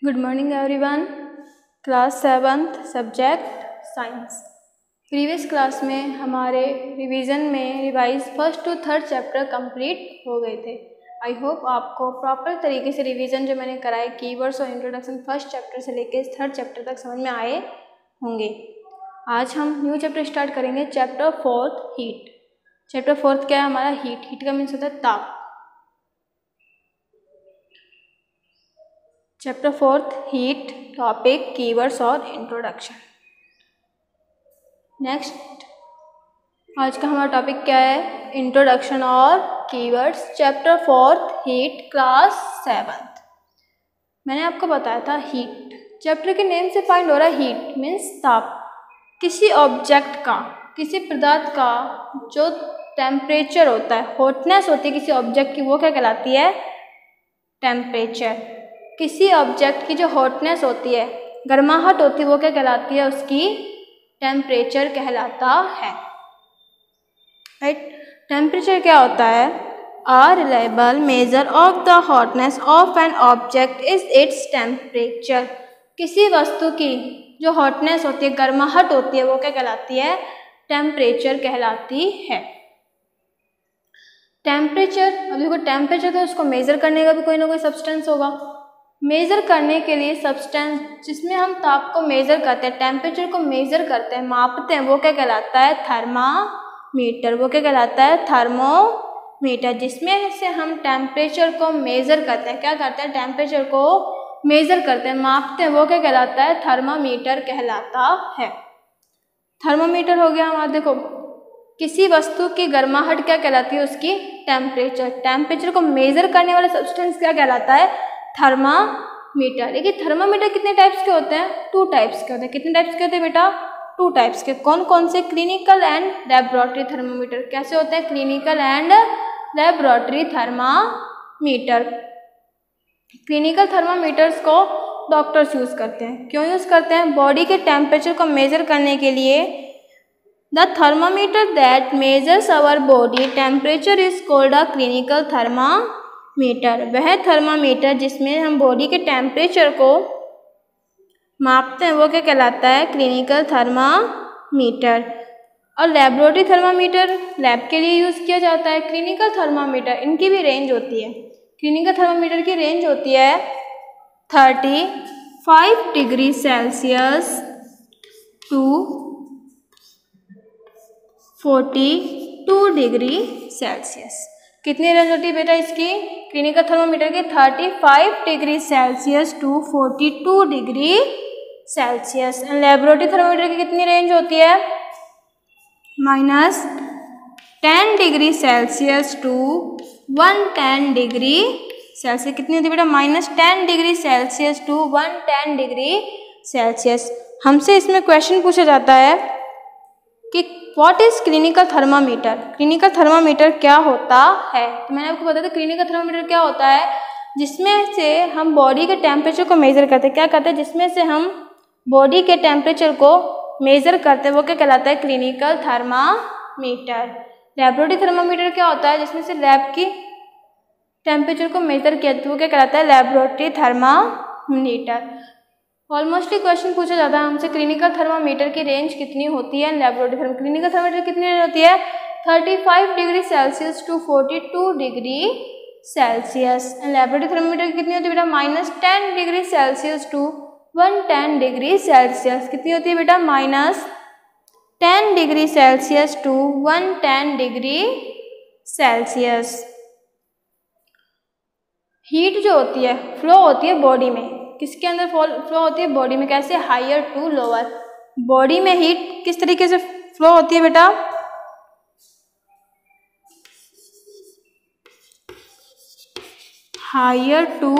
Good morning everyone. Class 7th subject science. Previous class में हमारे revision में revise first to third chapter complete हो गए थे। आई होप आपको प्रॉपर तरीके से रिवीजन जो मैंने कराए कीवर्ड्स और इंट्रोडक्शन फर्स्ट चैप्टर से लेके थर्ड चैप्टर तक समझ में आए होंगे। आज हम न्यू चैप्टर स्टार्ट करेंगे, chapter 4th heat. Chapter 4th क्या है हमारा? हीट। हीट का मीन्स होता है ताप। Chapter 4th heat, topic, keywords और इंट्रोडक्शन। नेक्स्ट आज का हमारा टॉपिक क्या है? इंट्रोडक्शन और keywords. Chapter 4th heat, class 7th। मैंने आपको बताया था हीट चैप्टर के नेम से फाइंड हो रहा है। हीट मीन्स ताप। किसी ऑब्जेक्ट का, किसी पदार्थ का जो टेम्परेचर होता है, हॉटनेस होती है किसी ऑब्जेक्ट की, वो क्या कहलाती है? टेम्परेचर। किसी ऑब्जेक्ट की जो हॉटनेस होती है, गर्माहट होती है, वो क्या कहलाती है? उसकी टेम्परेचर कहलाता है। राइट। टेम्परेचर क्या होता है? A reliable measure of the hotness of an object is its temperature. किसी वस्तु की जो हॉटनेस होती है, गर्माहट होती है, वो क्या कहलाती है? टेम्परेचर कहलाती है। टेम्परेचर, अभी कोई टेम्परेचर तो उसको मेजर करने का भी कोई ना कोई सब्सटेंस होगा। मेजर करने के लिए सब्सटेंस जिसमें हम ताप को मेजर करते हैं, टेम्परेचर को मेजर करते हैं, मापते हैं, वो क्या कहलाता है? थर्मामीटर। वो क्या कहलाता है? थर्मोमीटर। जिसमें से हम टेम्परेचर को मेजर करते हैं, क्या करते हैं? टेम्परेचर को मेजर करते हैं, मापते हैं, वो क्या कहलाता है? थर्मामीटर कहलाता है। थर्मामीटर हो गया हमारा। देखो, किसी वस्तु की गर्माहट क्या कहलाती है? उसकी टेम्परेचर। टेम्परेचर को मेजर करने वाला सब्सटेंस क्या कहलाता है? थर्मामीटर। देखिए, थर्मामीटर कितने टाइप्स के होते हैं? 2 टाइप्स के होते हैं। कितने टाइप्स के होते हैं बेटा? 2 टाइप्स के। कौन कौन से? Clinical and laboratory thermometer. कैसे होते हैं? Clinical and laboratory thermometer. Clinical thermometers को डॉक्टर्स यूज करते हैं। क्यों यूज करते हैं? बॉडी के टेम्परेचर को मेजर करने के लिए। The thermometer that measures our body temperature is called a clinical thermometer. वह थर्मामीटर जिसमें हम बॉडी के टेम्परेचर को मापते हैं, वो क्या कहलाता है? Clinical thermometer. और लेबोरेटरी थर्मामीटर लैब के लिए यूज़ किया जाता है। क्लिनिकल थर्मामीटर, इनकी भी रेंज होती है। क्लिनिकल थर्मामीटर की रेंज होती है 35 degree Celsius to 42 degree Celsius. कितनी रेंज होती है बेटा इसकी? क्लिनिकल थर्मामीटर की 35 degree Celsius to 42 degree Celsius. And laboratory thermometer की कितनी रेंज होती है? -10 degree Celsius to 110 degree Celsius. कितनी होती है बेटा? -10 degree Celsius to 110 degree Celsius. हमसे इसमें क्वेश्चन पूछा जाता है कि what is clinical thermometer. Clinical thermometer क्या होता है? तो मैंने आपको बताया था क्लिनिकल थर्मामीटर क्या होता है, जिसमें से हम बॉडी के टेम्परेचर को मेजर करते हैं। क्या करते हैं? जिसमें से हम बॉडी के टेम्परेचर को मेजर करते हैं, वो क्या कहलाता है? Clinical thermometer. लेबोरेटरी थर्मामीटर क्या होता है? जिसमें से लैब की टेम्परेचर को मेजर किया जाता है, वो क्या कहलाता है? Laboratory thermometer. ऑलमोस्टली क्वेश्चन पूछा जाता है हमसे क्लिनिकल थर्मामीटर की रेंज कितनी होती है, लेबोरेटरी थर्मामीटर। क्लिनिकल थर्मामीटर कितनी रेंज होती है? 35 degree Celsius to 42 degree Celsius. Laboratory thermometer कितनी होती है बेटा? -10 degree Celsius to 110 degree Celsius. कितनी होती है बेटा? -10 degree Celsius to 110 degree Celsius. Heat जो होती है फ्लो होती है बॉडी में। किसके अंदर फ्लो होती है? बॉडी में। कैसे? Higher to lower. बॉडी में हीट किस तरीके से फ्लो होती है बेटा? हायर टू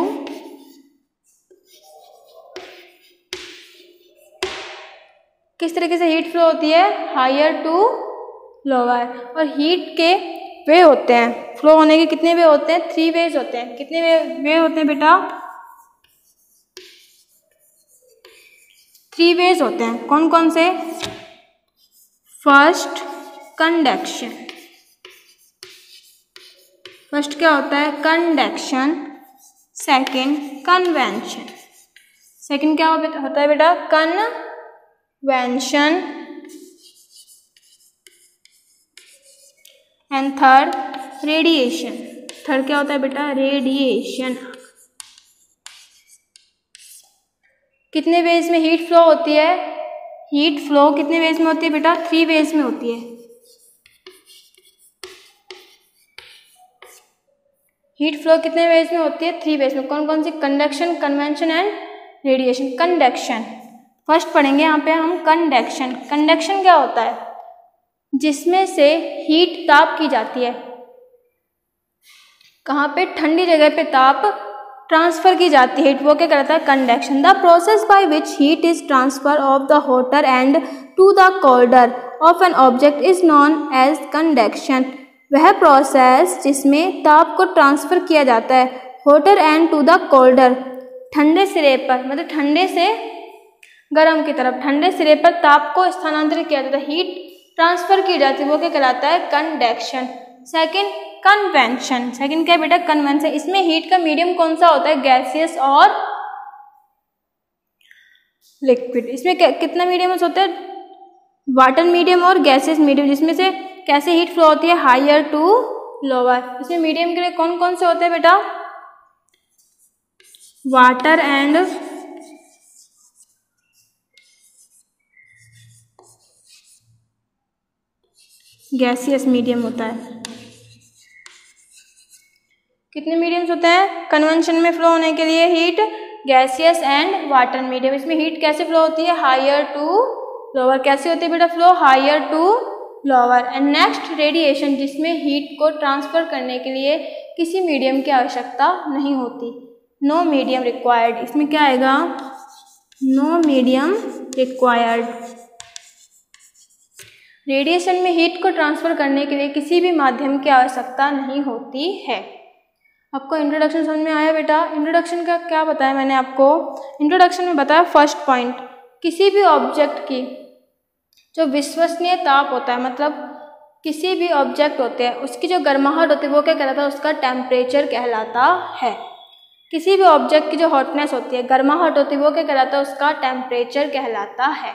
किस तरीके से हीट फ्लो होती है? Higher to lower. और हीट के वे होते हैं, फ्लो होने के कितने वे होते हैं? 3 वेज होते हैं। कितने वे होते हैं बेटा? 3 वेज होते हैं। कौन कौन से? First, conduction. फर्स्ट क्या होता है? कंडक्शन। Second, convention. सेकंड क्या होता है बेटा, convention, and third radiation. Third क्या होता है बेटा, रेडिएशन। कितने वेज में हीट फ्लो होती है, हीट फ्लो कितने वेज में होती है बेटा, 3 वेज में होती है। हीट फ्लो कितने वेज में होती है, 3 वेज में। कौन कौन सी, conduction, convection and radiation. Conduction first पढ़ेंगे यहाँ पे हम, कंडक्शन। कंडक्शन क्या होता है, जिसमें से हीट ताप की जाती है, कहाँ पे, ठंडी जगह पे ताप ट्रांसफर की जाती है, वो क्या कहलाता है, conduction. The process by which heat is transfer of the hotter end to the colder of an object is known as conduction. वह प्रोसेस जिसमें ताप को ट्रांसफर किया जाता है hotter end to the colder, ठंडे सिरे पर, मतलब ठंडे से गर्म की तरफ, ठंडे सिरे पर ताप को स्थानांतरित किया जाता है, हीट ट्रांसफर की जाती है, वो क्या कहलाता है, कंडक्शन। Second convention. सेकंड क्या बेटा, कन्वेंशन। इसमें हीट का मीडियम कौन सा होता है, गैसियस और लिक्विड। इसमें कितना मीडियम होता है, वाटर मीडियम और गैसियस मीडियम, जिसमें से कैसे हीट फ्लो होती है, हायर टू लोअर। इसमें मीडियम के लिए कौन कौन से होते हैं बेटा, वाटर एंड गैसियस मीडियम होता है। कितने मीडियम्स होते हैं कन्वेंशन में फ्लो होने के लिए, heat, gaseous and water medium. इसमें हीट कैसे फ्लो होती है, हायर टू लोअर। कैसे होती है बेटा flow, higher to lower. And next radiation, जिसमें हीट को ट्रांसफर करने के लिए किसी मीडियम की आवश्यकता नहीं होती, नो मीडियम रिक्वायर्ड। इसमें क्या आएगा, नो मीडियम रिक्वायर्ड। रेडिएशन में हीट को ट्रांसफर करने के लिए किसी भी माध्यम की आवश्यकता नहीं होती है। आपको इंट्रोडक्शन समझ में आया बेटा। इंट्रोडक्शन का क्या बताया मैंने आपको, इंट्रोडक्शन में बताया फर्स्ट पॉइंट, किसी भी ऑब्जेक्ट की जो विश्वसनीय ताप होता है, मतलब किसी भी ऑब्जेक्ट होते हैं उसकी जो गर्माहट होती है वो क्या कहलाता है, उसका टेम्परेचर कहलाता है। किसी भी ऑब्जेक्ट की जो हॉटनेस होती है, गर्माहट होती है, वो क्या कहलाता है, उसका टेम्परेचर कहलाता है,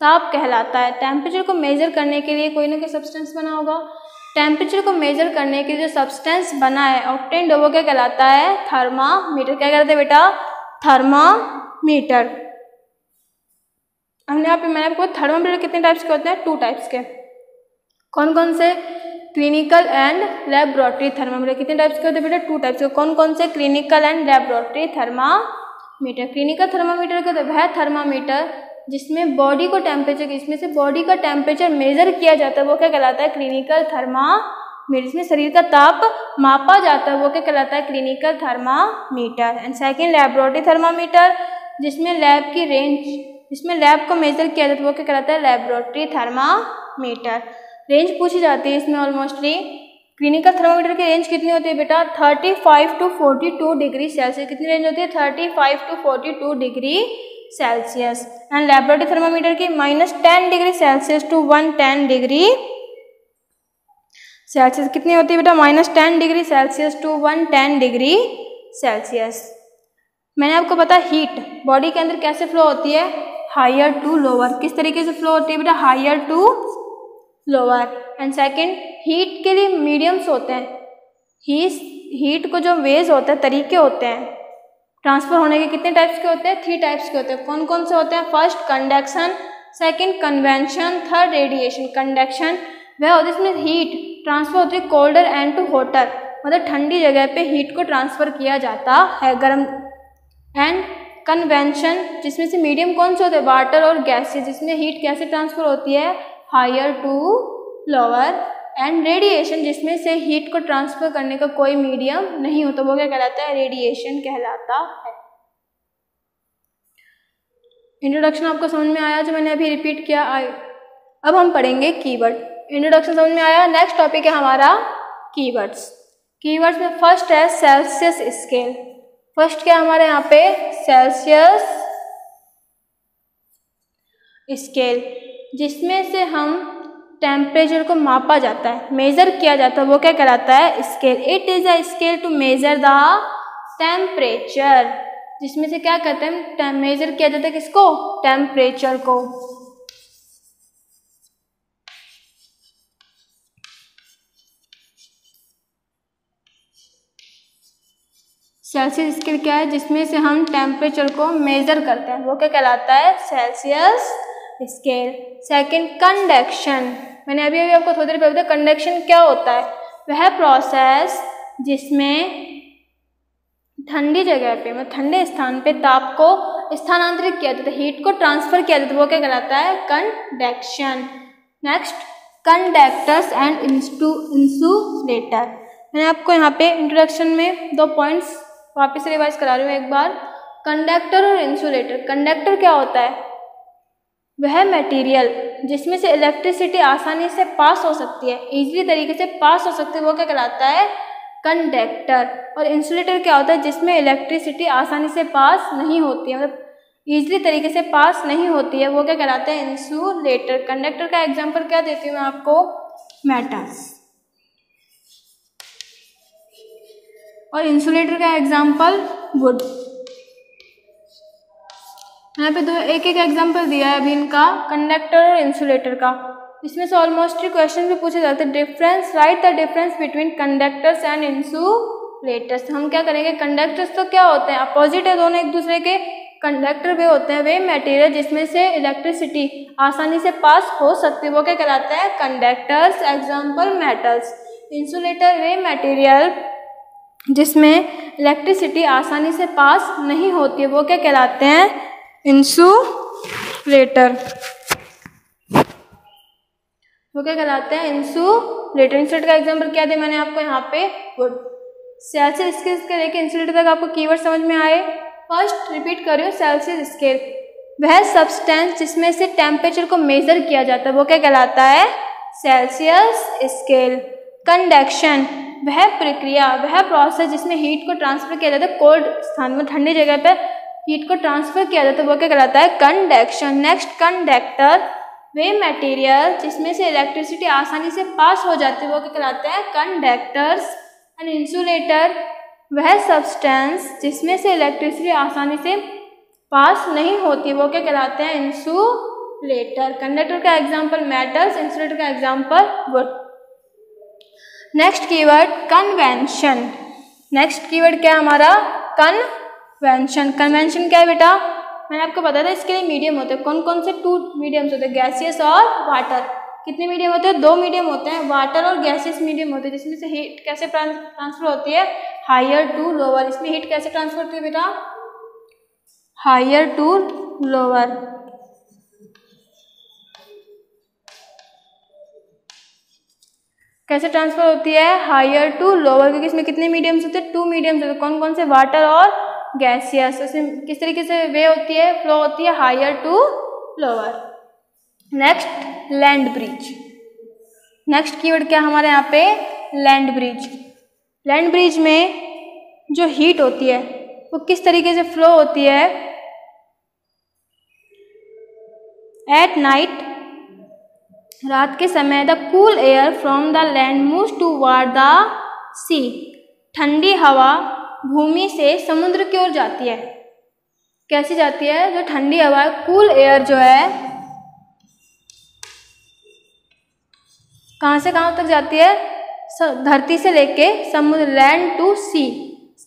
ताप कहलाता है। टेम्परेचर को मेजर करने के लिए कोई ना कोई सब्सटेंस बना होगा, टेम्परेचर को मेजर करने के लिए जो सब्सटेंस बना है ऑब्टेन्ड, वो क्या कहलाता है, थर्मामीटर। क्या कहलाता है बेटा, थर्मामीटर। हमने यहाँ पे मैंने आपको थर्मामीटर कितने टाइप्स के होते हैं, 2 टाइप्स के। कौन कौन से, क्लिनिकल एंड लैबोरेटरी थर्मामीटर। कितने टाइप्स के होते हैं बेटा, 2 टाइप्स के। कौन कौन से, clinical and laboratory thermometer. Clinical thermometer का वह थर्मामीटर जिसमें बॉडी को टेम्परेचर, इसमें से बॉडी का टेम्परेचर मेजर किया जाता है, वो क्या कहलाता है, क्लिनिकल थर्मामीटर। इसमें शरीर का ताप मापा जाता है, वो क्या कहलाता है, clinical thermometer. And second laboratory thermometer, जिसमें लैब की रेंज, जिसमें लैब को मेजर किया जाता है, वो क्या कहलाता है, लैबोरेटरी थर्मामीटर। रेंज पूछी जाती है इसमें ऑलमोस्टली। क्लिनिकल थर्मामीटर की रेंज कितनी होती है बेटा, 35 to 42 डिग्री सेल्सियस। कितनी रेंज होती है, 35 to 42 degree Celsius. And laboratory thermometer की -10 degree Celsius to 110 degree Celsius. कितनी होती है बेटा, -10 degree Celsius to 110 degree Celsius. मैंने आपको बताया हीट बॉडी के अंदर कैसे फ्लो होती है, हायर टू लोअर। किस तरीके से फ्लो होती है बेटा, higher to lower. And second, heat के लिए मीडियम्स होते हैं, हीट को जो वेज होते हैं, तरीके होते हैं ट्रांसफर होने के, कितने टाइप्स के होते हैं, 3 टाइप्स के होते हैं। कौन कौन से होते हैं, first conduction, second convention, third radiation. Conduction वह होती है जिसमें हीट ट्रांसफर होती है कोल्डर एंड टू हॉटर, मतलब ठंडी जगह पे हीट को ट्रांसफर किया जाता है, गर्म। एंड कन्वेंशन, जिसमें से मीडियम कौन से होते हैं, वाटर और गैसेस, जिसमें हीट कैसे ट्रांसफर होती है, higher to lower. And radiation, जिसमें से हीट को ट्रांसफर करने का कोई मीडियम नहीं होता, वो क्या कहलाता है, रेडिएशन कहलाता है। इंट्रोडक्शन आपको समझ में आया जो मैंने अभी रिपीट किया। अब हम पढ़ेंगे कीवर्ड। इंट्रोडक्शन समझ में आया, नेक्स्ट टॉपिक है हमारा कीवर्ड्स। कीवर्ड्स में फर्स्ट है सेल्सियस स्केल। फर्स्ट क्या हमारे यहाँ पे, सेल्सियस स्केल, जिसमें से हम टेम्परेचर को मापा जाता है, मेजर किया जाता है, वो क्या कहलाता है, scale. It is a scale to measure the temperature. जिसमें से क्या कहते हैं, मेजर किया जाता है किसको, टेम्परेचर को। सेल्सियस स्केल क्या है, जिसमें से हम टेम्परेचर को मेजर करते हैं, वो क्या कहलाता है, सेल्सियस स्केल। Second, conduction. मैंने अभी आपको थोड़ी देर पहले बताया कंडक्शन क्या होता है, वह प्रोसेस जिसमें ठंडी जगह पे, मतलब ठंडे स्थान पे ताप को स्थानांतरित किया जाता है, हीट को ट्रांसफर किया जाता है, वो क्या कहलाता है, conduction. Next, conductors and insulator. मैंने आपको यहाँ पे इंट्रोडक्शन में 2 पॉइंट्स वापस से रिवाइज करा रही हूँ एक बार। कंडक्टर और इंसुलेटर। कंडक्टर क्या होता है, वह मटेरियल जिसमें से इलेक्ट्रिसिटी आसानी से पास हो सकती है, इजीली तरीके से पास हो सकती है, वो क्या कहलाता है, कंडक्टर। और इंसुलेटर क्या होता है, जिसमें इलेक्ट्रिसिटी आसानी से पास नहीं होती है, मतलब इजीली तरीके से पास नहीं होती है, वो क्या कहलाता है, इंसुलेटर। कंडक्टर का एग्जांपल क्या देती हूँ मैं आपको, मेटल्स। और इंसुलेटर का एग्जांपल वुड। यहाँ पे एक एक एग्जांपल दिया है अभी इनका, कंडक्टर और इंसुलेटर का। इसमें से ऑलमोस्ट क्वेश्चन भी पूछे जाते हैं। Difference, right the difference between conductors and insulators. हम क्या करेंगे, कंडक्टर्स तो क्या होते हैं, अपोजिट है दोनों एक दूसरे के। कंडक्टर वे होते हैं वे मटेरियल जिसमें से इलेक्ट्रिसिटी आसानी से पास हो सकती है, वो क्या कहलाता है, कंडक्टर्स। Example metals. इंसुलेटर वे मटेरियल जिसमें इलेक्ट्रिसिटी आसानी से पास नहीं होती है, वो क्या कहलाते हैं, इंसुलेटर। वो क्या कहलाते हैं, इंसुलेटर। इंसुलेटर का एग्जांपल क्या दिया मैंने आपको यहाँ पे, वुड। सेल्सियस स्केल के लेके इंसुलेटर तक आपको कीवर्ड समझ में आए। फर्स्ट रिपीट कर रही हूँ, सेल्सियस स्केल वह सब्सटेंस जिसमें से टेम्परेचर को मेजर किया जाता है, वो क्या कहलाता है, सेल्सियस स्केल। कंडक्शन वह प्रक्रिया, वह प्रोसेस जिसमें हीट को ट्रांसफर किया जाता है, कोल्ड स्थान में ठंडी जगह पर हीट को ट्रांसफर किया जाता है, वो क्या कहलाता है, कंडक्शन। नेक्स्ट, कंडक्टर वे मटेरियल जिसमें से इलेक्ट्रिसिटी आसानी से पास हो जाती है, वो क्या कहलाते हैं, कंडक्टर्स। एंड इंसुलेटर वह सब्सटेंस जिसमें से इलेक्ट्रिसिटी आसानी से पास नहीं होती, वो क्या कहलाते हैं, इंसुलेटर। कंडक्टर का एग्जांपल मेटल्स, इंसुलेटर का example would. Next keyword, convention. Next keyword क्या है हमारा, कन्वेंशन। कन्वेंशन क्या है बेटा, मैंने आपको बताया था इसके लिए मीडियम होते हैं। कौन कौन से 2 मीडियम्स होते हैं, गैसियस और वाटर। कितने मीडियम होते हैं, 2 मीडियम होते हैं, वाटर और गैसियस मीडियम होते हैं, जिसमें से हीट कैसे ट्रांसफर होती है, हायर टू लोअर। इसमें हीट कैसे ट्रांसफर होती है बेटा, हायर टू लोअर। कैसे ट्रांसफर होती है, हायर टू लोअर, क्योंकि इसमें कितने मीडियम्स होते हैं, 2 मीडियम्स होते हैं। कौन कौन से, वाटर और गैसियस। उसमें किस तरीके से वे होती है, फ्लो होती है, higher to lower. Next, land bridge. Next keyword क्या हमारे यहाँ पे, लैंड ब्रिज। लैंड ब्रिज में जो हीट होती है वो किस तरीके से फ्लो होती है, एट नाइट, रात के समय, the cool air from the land moves toward the sea. ठंडी हवा भूमि से समुद्र की ओर जाती है। कैसी जाती है, जो ठंडी हवा, कूल एयर जो है, कहाँ से कहाँ तक जाती है, धरती से लेके समुद्र, लैंड टू सी।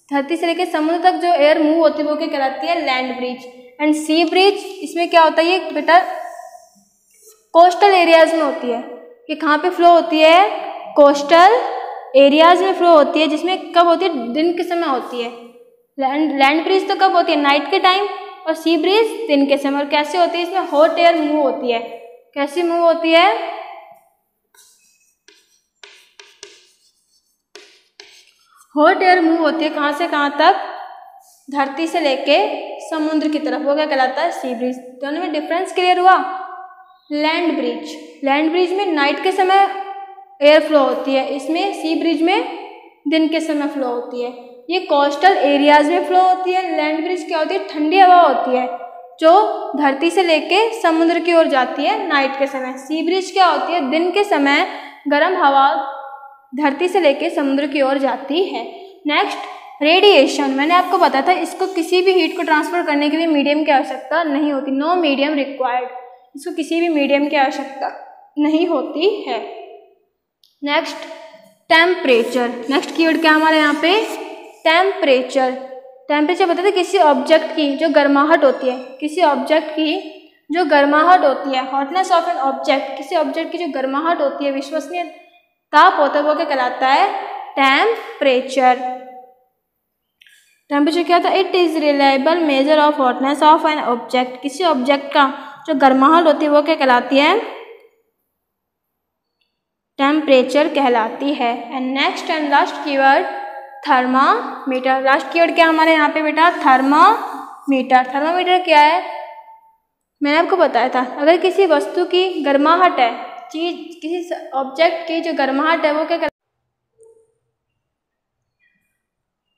धरती से लेके समुद्र तक जो एयर मूव होती है वो क्या कहलाती है, land bridge. And sea bridge, इसमें क्या होता है, ये बेटा कोस्टल एरियाज में होती है। कि कहाँ पे फ्लो होती है, कोस्टल एरियाज में फ्लो होती है, जिसमें कब होती है, दिन के समय होती है। लैंड ब्रिज तो कब होती है, नाइट के टाइम, और सी ब्रिज दिन के समय। और कैसे होती है, इसमें हॉट एयर मूव होती है। कैसी मूव होती है, हॉट एयर मूव होती है, कहाँ से कहाँ तक, धरती से लेके समुद्र की तरफ, वो क्या कहलाता है, सी ब्रिज। दोनों में डिफरेंस क्लियर हुआ। लैंड ब्रिज, लैंड ब्रिज में नाइट के समय एयर फ्लो होती है, इसमें सी ब्रिज में दिन के समय फ्लो होती है। ये कोस्टल एरियाज में फ्लो होती है। लैंड ब्रिज क्या होती है, ठंडी हवा होती है जो धरती से लेके समुद्र की ओर जाती है नाइट के समय। सी ब्रिज क्या होती है, दिन के समय गर्म हवा धरती से लेके समुद्र की ओर जाती है। नेक्स्ट, रेडिएशन, मैंने आपको बताया था इसको किसी भी हीट को ट्रांसफर करने के लिए मीडियम की आवश्यकता नहीं होती, नो मीडियम रिक्वायर्ड, इसको किसी भी मीडियम की आवश्यकता नहीं होती है। नेक्स्ट टेम्परेचर, नेक्स्ट कीवर्ड क्या हमारे यहाँ पे टेम्परेचर। टेम्परेचर बताते हैं किसी ऑब्जेक्ट की जो गर्माहट होती है, किसी ऑब्जेक्ट की जो गर्माहट होती है, हॉटनेस ऑफ एन ऑब्जेक्ट, किसी ऑब्जेक्ट की जो गर्माहट होती है, विश्वसनीय ताप होता है, वो क्या कहलाता है टेम्परेचर। टेम्परेचर क्या था, it is reliable measure of hotness of an object, किसी ऑब्जेक्ट का जो गर्माहट होती है वो क्या कहलाती है टेम्परेचर कहलाती है। And next and last keyword thermometer. Last keyword क्या हमारे यहाँ पे बेटा थर्मामीटर। थर्मामीटर क्या है, मैंने आपको बताया था अगर किसी वस्तु की गर्माहट है, चीज किसी ऑब्जेक्ट की जो गर्माहट है वो क्या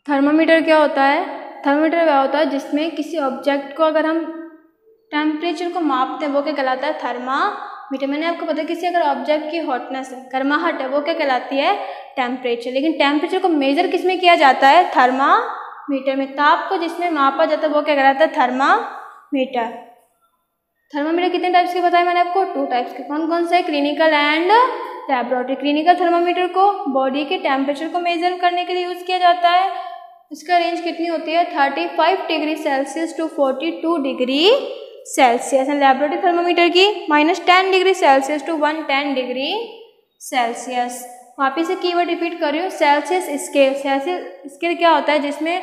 थर्मामीटर क्या होता है, थर्मामीटर क्या होता है जिसमें किसी ऑब्जेक्ट को अगर हम टेम्परेचर को मापते हैं वो क्या कहलाता है थर्मामीटर। मैंने आपको बताया किसी अगर ऑब्जेक्ट की हॉटनेस है, गर्माहट है, वो क्या कहलाती है टेम्परेचर। लेकिन टेम्परेचर को मेजर किस में किया जाता है थर्मामीटर में, ताप को जिसमें मापा जाता है वो क्या कहलाता है थर्मामीटर। थर्मामीटर कितने टाइप्स के बताए मैंने आपको, 2 टाइप्स के। कौन कौन से, clinical and laboratory. Clinical thermometer को बॉडी के टेम्परेचर को मेजर करने के लिए यूज़ किया जाता है, इसका रेंज कितनी होती है 35 degree Celsius to 42 degree Celsius. And laboratory thermometer की -10 degree Celsius to 110 degree Celsius. वापिस से कीवर्ड रिपीट कर रही हूँ, सेल्सियस स्केल। सेल्सियस स्केल क्या होता है जिसमें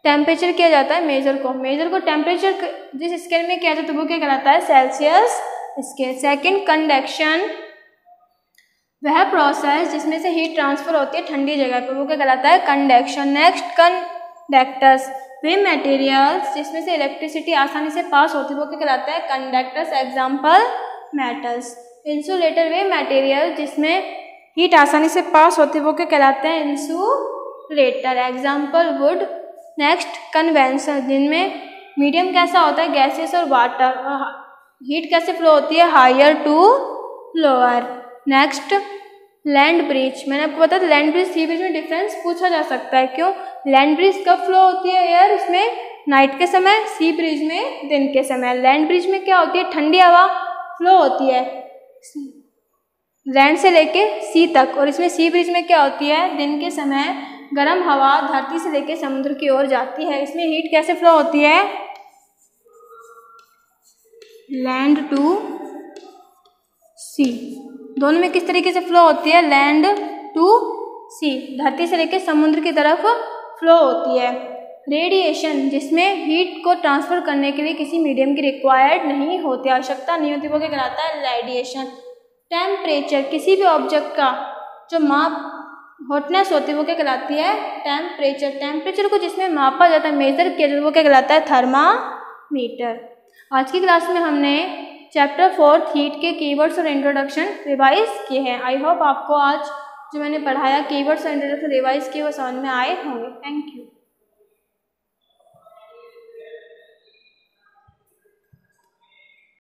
टेम्परेचर किया जाता है मेजर को टेम्परेचर जिस स्केल में किया जाता है वो क्या कहलाता है सेल्सियस स्केल। सेकंड कंडक्शन, वह प्रोसेस जिसमें से हीट ट्रांसफर होती है ठंडी जगह पर, वो क्या कहलाता है कंडक्शन। नेक्स्ट कंडक्टर्स, वे मटेरियल्स जिसमें से इलेक्ट्रिसिटी आसानी से पास होती है वो क्या कहलाता है कंडक्टर्स। Example metals. इंसुलेटर, वे मटेरियल जिसमें हीट आसानी से पास होती है वो क्या कहलाते हैं insulator. Example would. Next convention, जिनमें मीडियम कैसा होता है गैसेस और वाटर, हीट कैसे फ्लो होती है higher to lower. Next land bridge, मैंने आपको बताया लैंड ब्रिज सी ब्रिज में डिफरेंस पूछा जा सकता है, क्यों, लैंड ब्रिज कब फ्लो होती है एयर, इसमें नाइट के समय, सी ब्रिज में दिन के समय। लैंड ब्रिज में क्या होती है ठंडी हवा फ्लो होती है लैंड से लेके सी तक, और इसमें सी ब्रिज में क्या होती है दिन के समय गर्म हवा धरती से लेके समुद्र की ओर जाती है। इसमें हीट कैसे फ्लो होती है लैंड टू सी, दोनों में किस तरीके से फ्लो होती है लैंड टू सी, धरती से लेके समुद्र की तरफ फ्लो होती है। रेडिएशन, जिसमें हीट को ट्रांसफर करने के लिए किसी मीडियम की रिक्वायर्ड नहीं होती, आवश्यकता नहीं होती, वो क्या कहलाता है रेडिएशन। टेम्परेचर, किसी भी ऑब्जेक्ट का जो माप हॉटनेस होती है वो क्या कहलाती है टेम्परेचर। टेम्परेचर को जिसमें मापा जाता है मेजर किया जाता है वो क्या कहलाता है थर्मामीटर। आज की क्लास में हमने चैप्टर 4 हीट के कीवर्ड्स और इंट्रोडक्शन रिवाइज किए हैं। आई होप आपको आज जो मैंने पढ़ाया कीवर्ड्स और इंट्रोडक्शन रिवाइज किए वो समझ में आए होंगे। Thank you.